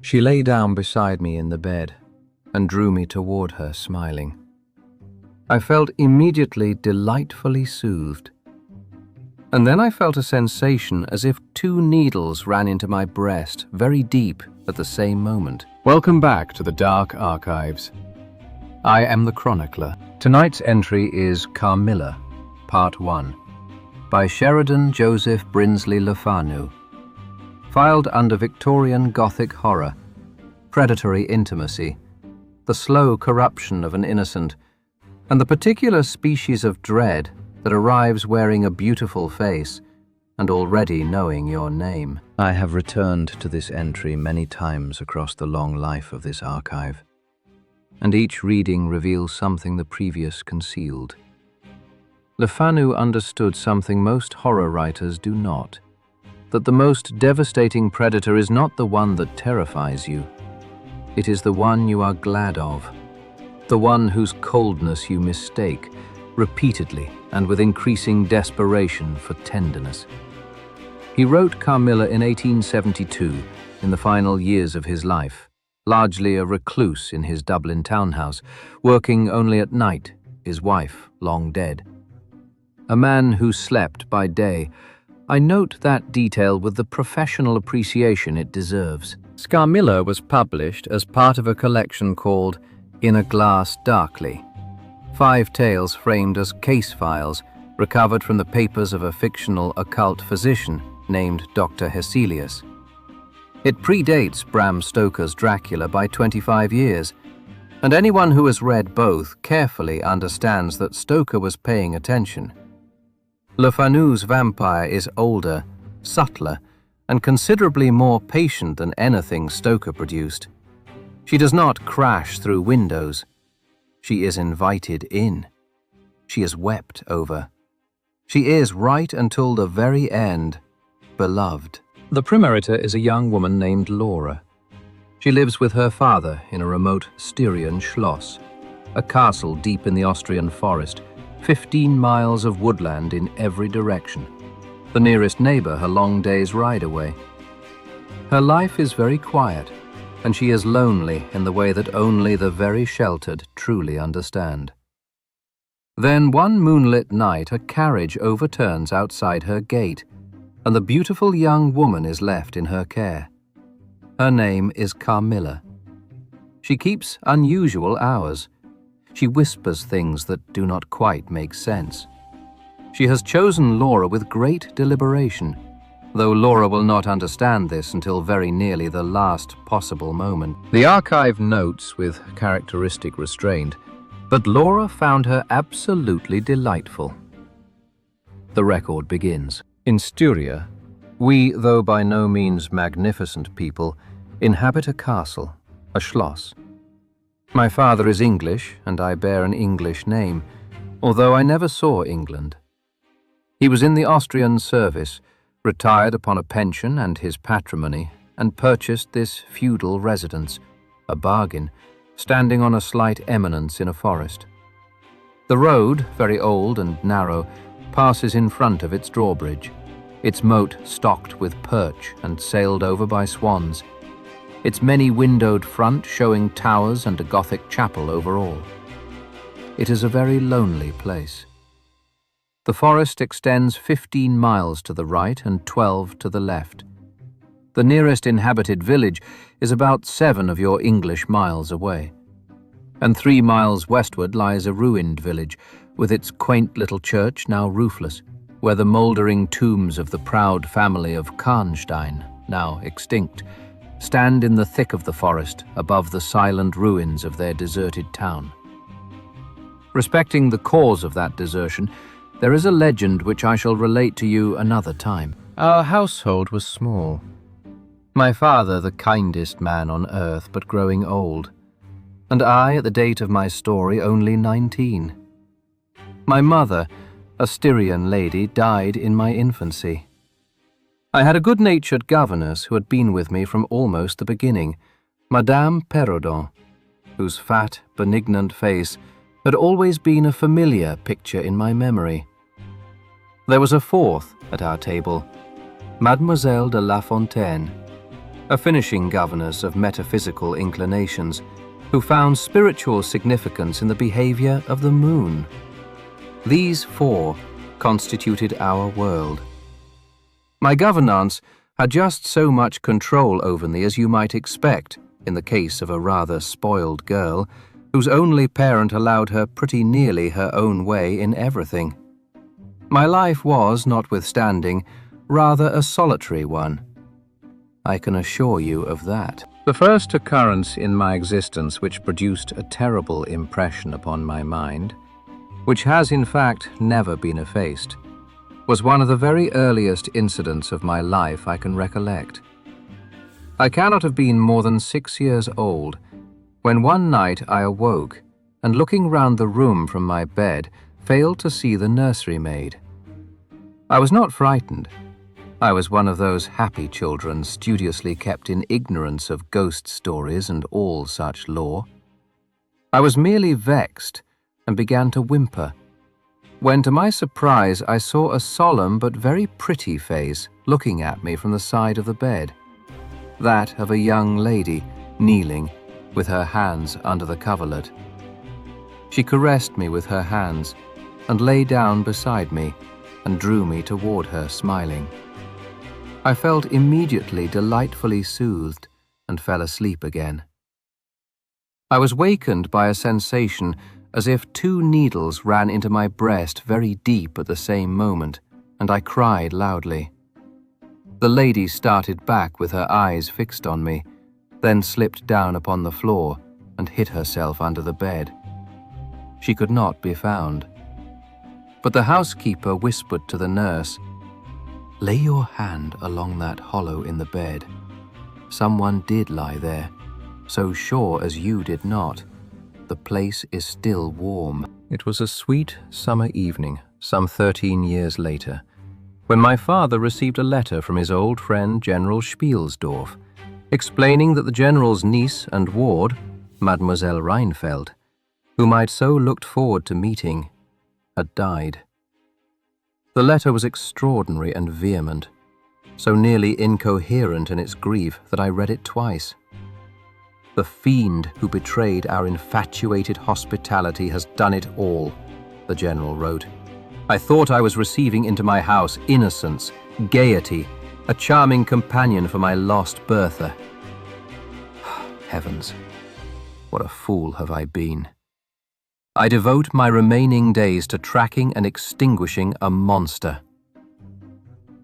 She lay down beside me in the bed and drew me toward her, smiling. I felt immediately delightfully soothed. And then I felt a sensation as if 2 needles ran into my breast, very deep at the same moment. Welcome back to the Dark Archives. I am the chronicler. Tonight's entry is Carmilla, Part 1, by Sheridan Joseph Brinsley Le Fanu. Filed under Victorian Gothic horror, predatory intimacy, the slow corruption of an innocent, and the particular species of dread that arrives wearing a beautiful face and already knowing your name. I have returned to this entry many times across the long life of this archive, and each reading reveals something the previous concealed. Le Fanu understood something most horror writers do not, that the most devastating predator is not the one that terrifies you. It is the one you are glad of, the one whose coldness you mistake, repeatedly and with increasing desperation, for tenderness. He wrote Carmilla in 1872, in the final years of his life, largely a recluse in his Dublin townhouse, working only at night, his wife long dead. A man who slept by day. I note that detail with the professional appreciation it deserves. Carmilla was published as part of a collection called In a Glass Darkly, 5 tales framed as case files recovered from the papers of a fictional occult physician named Dr. Hesselius. It predates Bram Stoker's Dracula by 25 years, and anyone who has read both carefully understands that Stoker was paying attention. Le Fanu's vampire is older, subtler, and considerably more patient than anything Stoker produced. She does not crash through windows. She is invited in. She is wept over. She is, right until the very end, beloved. The primaritor is a young woman named Laura. She lives with her father in a remote Styrian schloss, a castle deep in the Austrian forest, 15 miles of woodland in every direction. The nearest neighbor a long day's ride away. Her life is very quiet, and she is lonely in the way that only the very sheltered truly understand. Then one moonlit night a carriage overturns outside her gate, and the beautiful young woman is left in her care. Her name is Carmilla. She keeps unusual hours. She whispers things that do not quite make sense. She has chosen Laura with great deliberation, though Laura will not understand this until very nearly the last possible moment. The archive notes with characteristic restraint, but Laura found her absolutely delightful. The record begins. In Styria, we, though by no means magnificent people, inhabit a castle, a schloss. My father is English, and I bear an English name, although I never saw England. He was in the Austrian service, retired upon a pension and his patrimony, and purchased this feudal residence, a bargain, standing on a slight eminence in a forest. The road, very old and narrow, passes in front of its drawbridge, its moat stocked with perch and sailed over by swans, its many-windowed front showing towers and a Gothic chapel over all. It is a very lonely place. The forest extends 15 miles to the right and 12 to the left. The nearest inhabited village is about 7 of your English miles away, and 3 miles westward lies a ruined village with its quaint little church now roofless, where the mouldering tombs of the proud family of Karnstein, now extinct, stand in the thick of the forest above the silent ruins of their deserted town. Respecting the cause of that desertion, there is a legend which I shall relate to you another time. Our household was small. My father the kindest man on earth, but growing old, and I, at the date of my story, only 19. My mother, a Styrian lady, died in my infancy. I had a good-natured governess who had been with me from almost the beginning, Madame Perrodon, whose fat, benignant face had always been a familiar picture in my memory. There was a fourth at our table, Mademoiselle de La Fontaine, a finishing governess of metaphysical inclinations, who found spiritual significance in the behavior of the moon. These four constituted our world. My gouvernante had just so much control over me as you might expect in the case of a rather spoiled girl whose only parent allowed her pretty nearly her own way in everything. My life was, notwithstanding, rather a solitary one. I can assure you of that. The first occurrence in my existence which produced a terrible impression upon my mind, which has in fact never been effaced, was one of the very earliest incidents of my life I can recollect. I cannot have been more than 6 years old when one night I awoke and, looking round the room from my bed, failed to see the nursery maid. I was not frightened. I was one of those happy children studiously kept in ignorance of ghost stories and all such lore. I was merely vexed and began to whimper, when to my surprise I saw a solemn but very pretty face looking at me from the side of the bed, that of a young lady kneeling with her hands under the coverlet. She caressed me with her hands and lay down beside me and drew me toward her, smiling. I felt immediately delightfully soothed and fell asleep again. I was wakened by a sensation as if 2 needles ran into my breast very deep at the same moment, and I cried loudly. The lady started back with her eyes fixed on me, then slipped down upon the floor and hid herself under the bed. She could not be found. But the housekeeper whispered to the nurse, "Lay your hand along that hollow in the bed. Someone did lie there, so sure as you did not. The place is still warm." It was a sweet summer evening, some 13 years later, when my father received a letter from his old friend General Spielsdorf, explaining that the General's niece and ward, Mademoiselle Reinfeld, whom I'd so looked forward to meeting, had died. The letter was extraordinary and vehement, so nearly incoherent in its grief that I read it twice. "The fiend who betrayed our infatuated hospitality has done it all," the General wrote. "I thought I was receiving into my house innocence, gaiety, a charming companion for my lost Bertha. Heavens, what a fool have I been. I devote my remaining days to tracking and extinguishing a monster."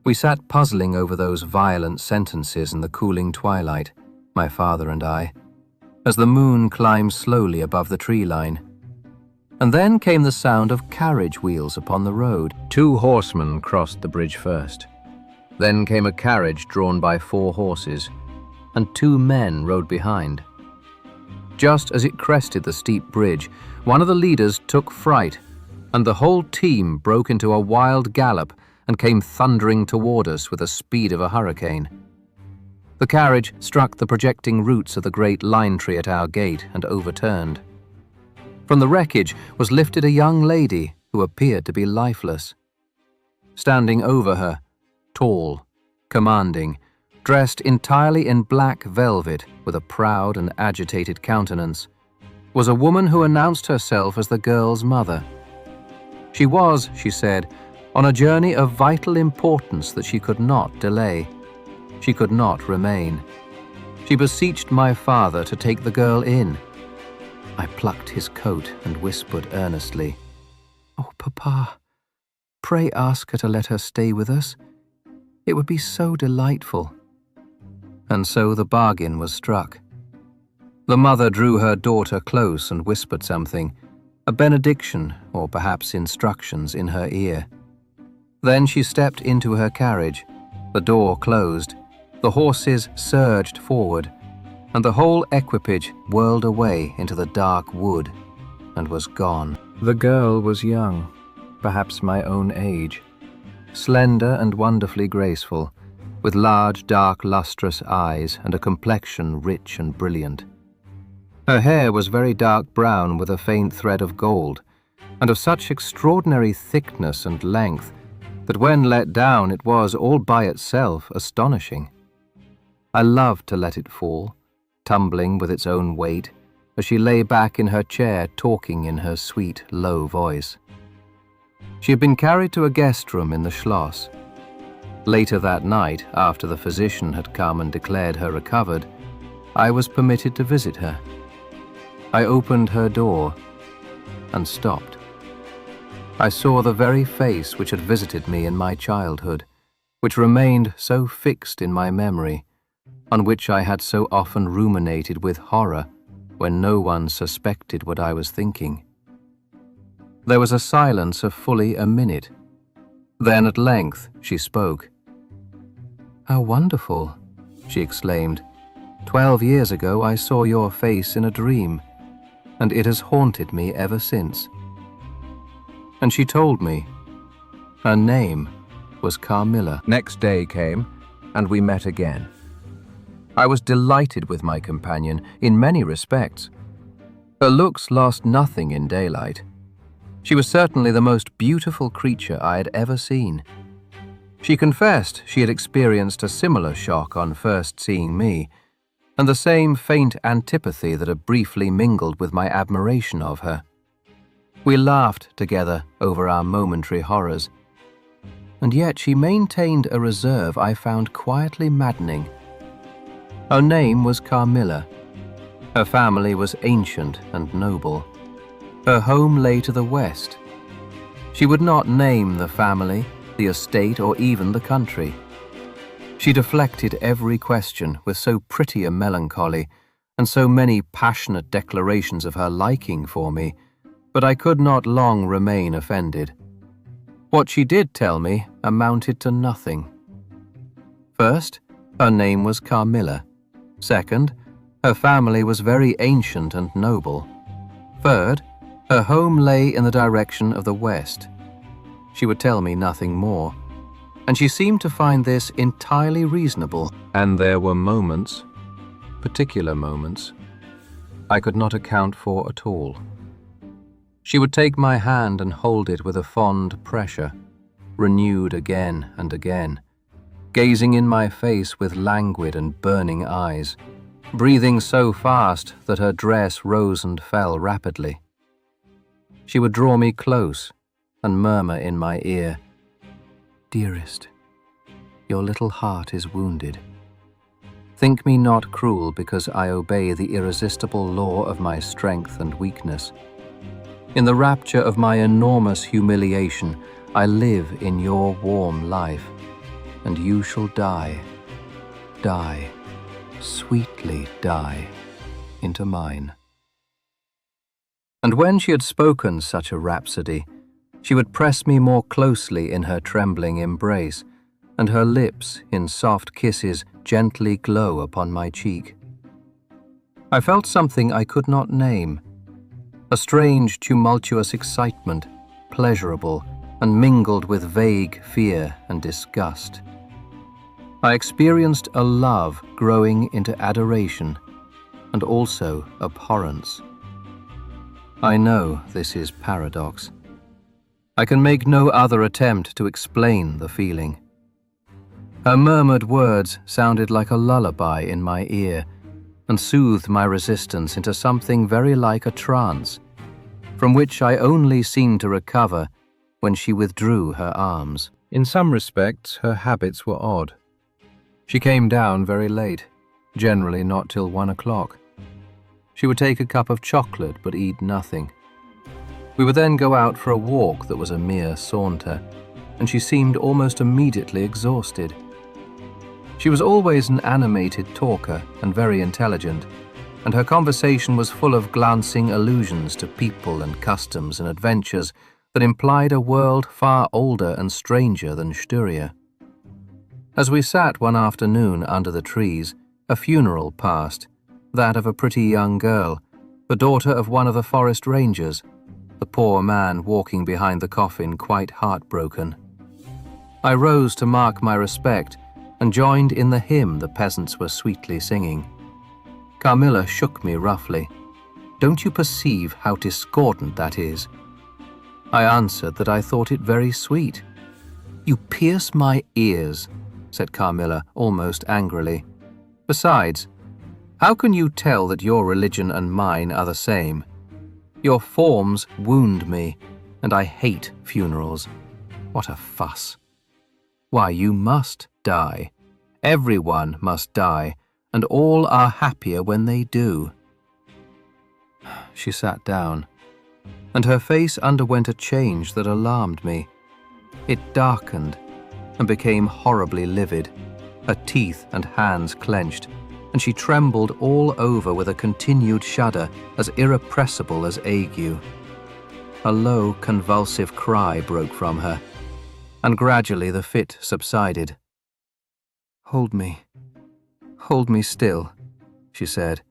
We sat puzzling over those violent sentences in the cooling twilight, my father and I, as the moon climbed slowly above the tree line. And then came the sound of carriage wheels upon the road. 2 horsemen crossed the bridge first. Then came a carriage drawn by 4 horses, and 2 men rode behind. Just as it crested the steep bridge, one of the leaders took fright, and the whole team broke into a wild gallop and came thundering toward us with the speed of a hurricane. The carriage struck the projecting roots of the great lime tree at our gate and overturned. From the wreckage was lifted a young lady who appeared to be lifeless. Standing over her, tall, commanding, dressed entirely in black velvet with a proud and agitated countenance, was a woman who announced herself as the girl's mother. She was, she said, on a journey of vital importance that she could not delay. She could not remain. She beseeched my father to take the girl in. I plucked his coat and whispered earnestly, "Oh, Papa, pray ask her to let her stay with us. It would be so delightful." And so the bargain was struck. The mother drew her daughter close and whispered something, a benediction or perhaps instructions, in her ear. Then she stepped into her carriage, the door closed, the horses surged forward, and the whole equipage whirled away into the dark wood and was gone. The girl was young, perhaps my own age, slender and wonderfully graceful, with large, dark, lustrous eyes and a complexion rich and brilliant. Her hair was very dark brown with a faint thread of gold, and of such extraordinary thickness and length that when let down it was, all by itself, astonishing. I loved to let it fall, tumbling with its own weight, as she lay back in her chair talking in her sweet, low voice. She had been carried to a guest room in the Schloss. Later that night, after the physician had come and declared her recovered, I was permitted to visit her. I opened her door and stopped. I saw the very face which had visited me in my childhood, which remained so fixed in my memory, on which I had so often ruminated with horror when no one suspected what I was thinking. There was a silence of fully a minute. Then at length she spoke. "How wonderful," she exclaimed. "12 years ago I saw your face in a dream, and it has haunted me ever since." And she told me. Her name was Carmilla. Next day came, and we met again. I was delighted with my companion in many respects. Her looks lost nothing in daylight. She was certainly the most beautiful creature I had ever seen. She confessed she had experienced a similar shock on first seeing me, and the same faint antipathy that had briefly mingled with my admiration of her. We laughed together over our momentary horrors, and yet she maintained a reserve I found quietly maddening. Her name was Carmilla. Her family was ancient and noble. Her home lay to the west. She would not name the family, the estate, or even the country. She deflected every question with so pretty a melancholy and so many passionate declarations of her liking for me, but I could not long remain offended. What she did tell me amounted to nothing. First, her name was Carmilla. Second, her family was very ancient and noble. Third, her home lay in the direction of the west. She would tell me nothing more, and she seemed to find this entirely reasonable. And there were moments, particular moments, I could not account for at all. She would take my hand and hold it with a fond pressure, renewed again and again, gazing in my face with languid and burning eyes, breathing so fast that her dress rose and fell rapidly. She would draw me close and murmur in my ear, "Dearest, your little heart is wounded. Think me not cruel because I obey the irresistible law of my strength and weakness. In the rapture of my enormous humiliation, I live in your warm life, and you shall die, sweetly die, into mine." And when she had spoken such a rhapsody, she would press me more closely in her trembling embrace, and her lips, in soft kisses, gently glow upon my cheek. I felt something I could not name, a strange, tumultuous excitement, pleasurable and mingled with vague fear and disgust. I experienced a love growing into adoration and also abhorrence. I know this is paradox. I can make no other attempt to explain the feeling. Her murmured words sounded like a lullaby in my ear and soothed my resistance into something very like a trance, from which I only seemed to recover when she withdrew her arms. In some respects, her habits were odd. She came down very late, generally not till 1 o'clock. She would take a cup of chocolate but eat nothing. We would then go out for a walk that was a mere saunter, and she seemed almost immediately exhausted. She was always an animated talker and very intelligent, and her conversation was full of glancing allusions to people and customs and adventures that implied a world far older and stranger than Styria. As we sat one afternoon under the trees, a funeral passed, that of a pretty young girl, the daughter of one of the forest rangers, the poor man walking behind the coffin quite heartbroken. I rose to mark my respect and joined in the hymn the peasants were sweetly singing. Carmilla shook me roughly. "Don't you perceive how discordant that is?" I answered that I thought it very sweet. "You pierce my ears," said Carmilla almost angrily. Besides, how can you tell that your religion and mine are the same? Your forms wound me, and I hate funerals. What a fuss. Why, you must die. Everyone must die, and all are happier when they do. She sat down, and her face underwent a change that alarmed me. It darkened and became horribly livid. Her teeth and hands clenched, and she trembled all over with a continued shudder as irrepressible as ague. A low, convulsive cry broke from her, and gradually the fit subsided. Hold me still," she said.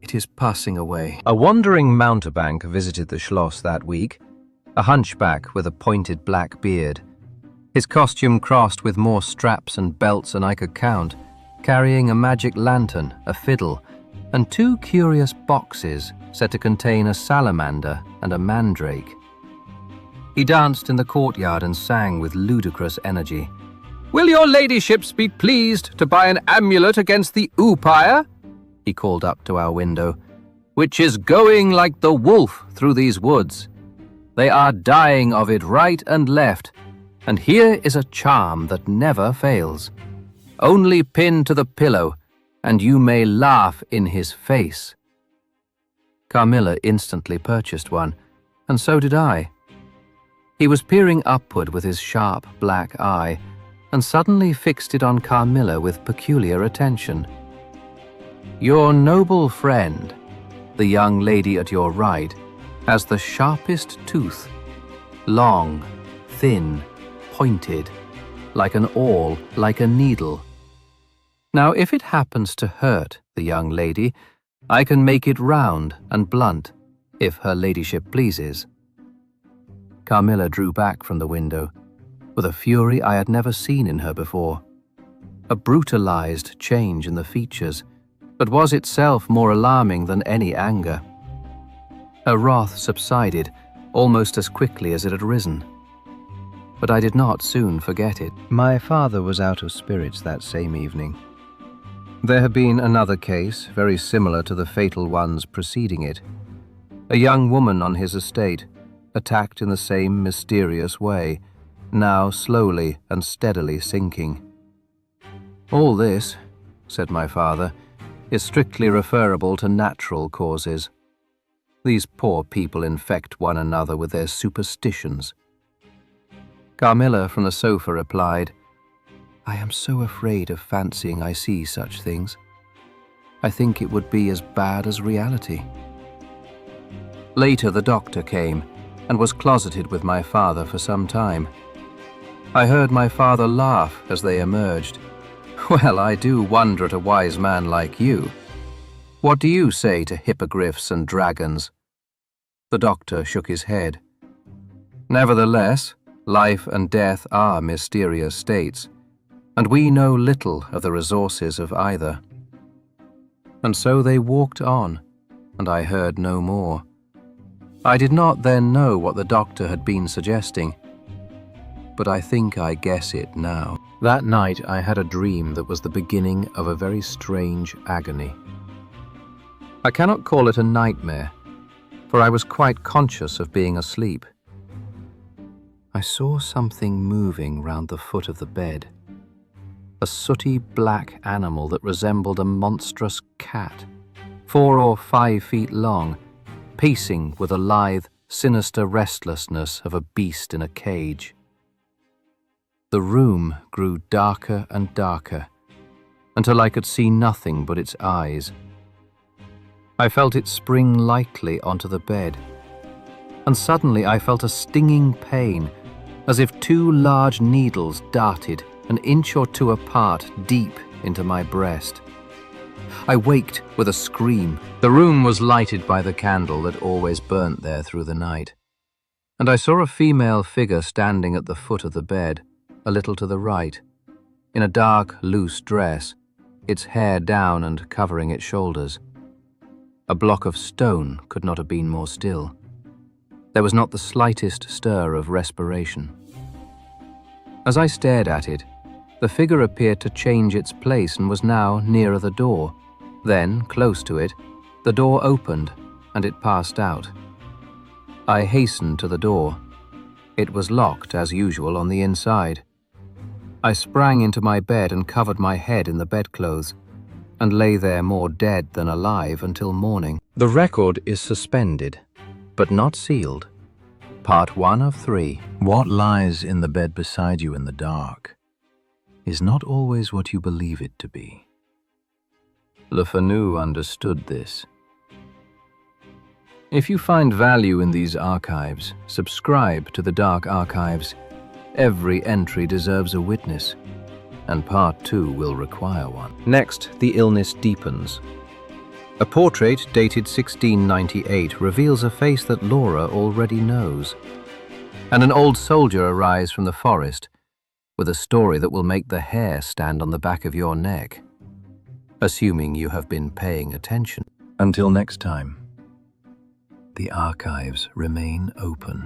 "It is passing away." A wandering mountebank visited the Schloss that week, a hunchback with a pointed black beard. His costume crossed with more straps and belts than I could count, carrying a magic lantern, a fiddle, and 2 curious boxes said to contain a salamander and a mandrake. He danced in the courtyard and sang with ludicrous energy. "Will your ladyships be pleased to buy an amulet against the oupire?" he called up to our window, "which is going like the wolf through these woods. They are dying of it right and left, and here is a charm that never fails. Only pin to the pillow, and you may laugh in his face." Carmilla instantly purchased one, and so did I. He was peering upward with his sharp black eye, and suddenly fixed it on Carmilla with peculiar attention. "Your noble friend, the young lady at your right, has the sharpest tooth, long, thin, pointed, like an awl, like a needle. Now, if it happens to hurt the young lady, I can make it round and blunt, if her ladyship pleases." Carmilla drew back from the window, with a fury I had never seen in her before. A brutalized change in the features, but was itself more alarming than any anger. Her wrath subsided almost as quickly as it had risen. But I did not soon forget it. My father was out of spirits that same evening. There had been another case, very similar to the fatal ones preceding it. A young woman on his estate, attacked in the same mysterious way, now slowly and steadily sinking. "All this," said my father, "is strictly referable to natural causes. These poor people infect one another with their superstitions." Carmilla from the sofa replied, "I am so afraid of fancying I see such things. I think it would be as bad as reality." Later the doctor came and was closeted with my father for some time. I heard my father laugh as they emerged. "Well, I do wonder at a wise man like you. What do you say to hippogriffs and dragons?" The doctor shook his head. "Nevertheless, life and death are mysterious states, and we know little of the resources of either." And so they walked on, and I heard no more. I did not then know what the doctor had been suggesting, but I think I guess it now. That night I had a dream that was the beginning of a very strange agony. I cannot call it a nightmare, for I was quite conscious of being asleep. I saw something moving round the foot of the bed, a sooty black animal that resembled a monstrous cat, 4 or 5 feet long, pacing with the lithe, sinister restlessness of a beast in a cage. The room grew darker and darker, until I could see nothing but its eyes. I felt it spring lightly onto the bed, and suddenly I felt a stinging pain, as if 2 large needles darted an inch or 2 apart deep into my breast. I waked with a scream. The room was lighted by the candle that always burnt there through the night, and I saw a female figure standing at the foot of the bed, a little to the right, in a dark, loose dress, its hair down and covering its shoulders. A block of stone could not have been more still. There was not the slightest stir of respiration. As I stared at it, The figure appeared to change its place and was now nearer the door. Then, close to it, the door opened and it passed out. I hastened to the door. It was locked, as usual, on the inside. I sprang into my bed and covered my head in the bedclothes, and lay there more dead than alive until morning. The record is suspended, but not sealed. Part 1 of 3. What lies in the bed beside you in the dark is not always what you believe it to be. Le Fanu understood this. If you find value in these archives, subscribe to the Dark Archives. Every entry deserves a witness, and Part 2 will require one. Next, the illness deepens. A portrait dated 1698 reveals a face that Laura already knows, and an old soldier arrives from the forest with a story that will make the hair stand on the back of your neck, assuming you have been paying attention. Until next time, the archives remain open.